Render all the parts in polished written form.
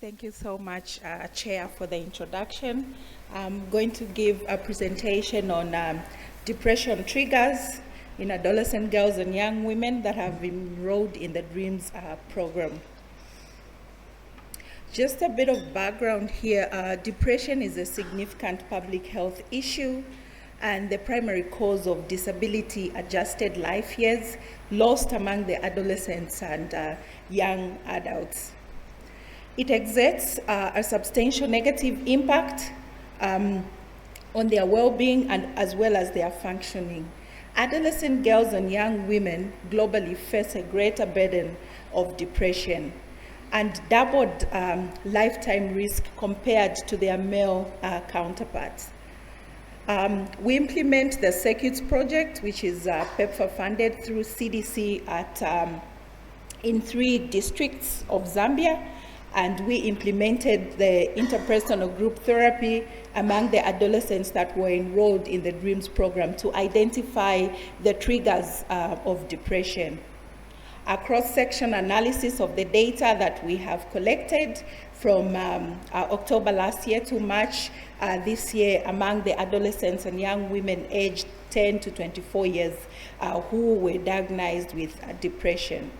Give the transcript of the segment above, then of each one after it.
Thank you so much, Chair, for the introduction. I'm going to give a presentation on depression triggers in adolescent girls and young women that have enrolled in the DREAMS program. Just a bit of background here. Depression is a significant public health issue and the primary cause of disability-adjusted life years lost among the adolescents and young adults. It exerts a substantial negative impact on their well-being and as well as their functioning. Adolescent girls and young women globally face a greater burden of depression and doubled lifetime risk compared to their male counterparts. We implement the Circuits project, which is PEPFAR funded through CDC in 3 districts of Zambia, and we implemented the interpersonal group therapy among the adolescents that were enrolled in the DREAMS program to identify the triggers of depression. A cross-section analysis of the data that we have collected from October last year to March this year among the adolescents and young women aged 10 to 24 years who were diagnosed with depression.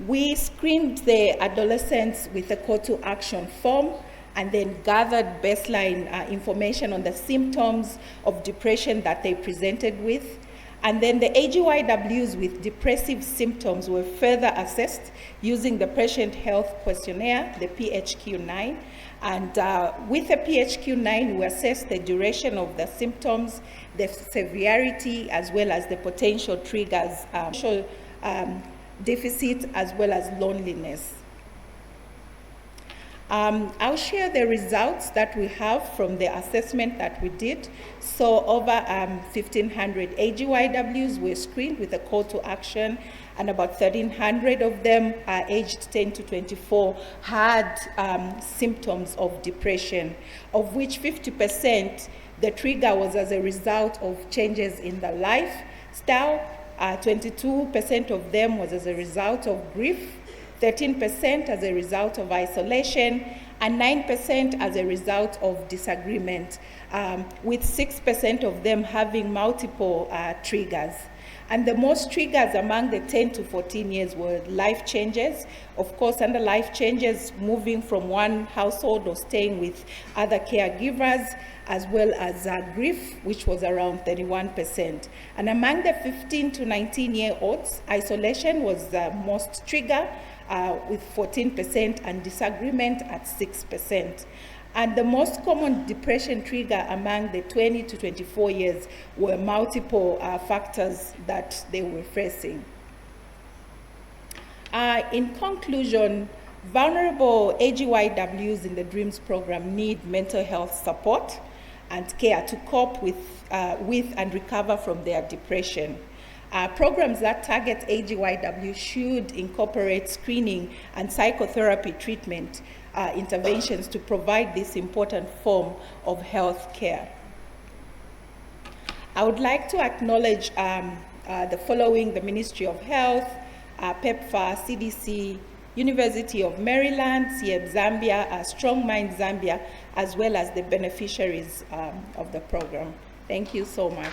We screened the adolescents with a call to action form and then gathered baseline information on the symptoms of depression that they presented with. And then the AGYWs with depressive symptoms were further assessed using the Patient Health Questionnaire, the PHQ-9. And with the PHQ-9, we assessed the duration of the symptoms, the severity, as well as the potential triggers, deficit, as well as loneliness. I'll share the results that we have from the assessment that we did. So over 1,500 AGYWs were screened with a call to action, and about 1,300 of them aged 10 to 24 had symptoms of depression, of which 50% the trigger was as a result of changes in the lifestyle, 22% of them was as a result of grief, 13% as a result of isolation, and 9% as a result of disagreement, with 6% of them having multiple triggers. And the most triggers among the 10 to 14 years were life changes. Of course, under life changes, moving from one household or staying with other caregivers, as well as grief, which was around 31%. And among the 15 to 19-year-olds, isolation was the most trigger, with 14%, and disagreement at 6%. And the most common depression trigger among the 20 to 24 years were multiple factors that they were facing. In conclusion, vulnerable AGYWs in the DREAMS program need mental health support and care to cope with and recover from their depression. Programs that target AGYW should incorporate screening and psychotherapy treatment interventions to provide this important form of health care. I would like to acknowledge the following: the Ministry of Health, PEPFAR, CDC, University of Maryland, CIEB Zambia, Strong Mind Zambia, as well as the beneficiaries of the program. Thank you so much.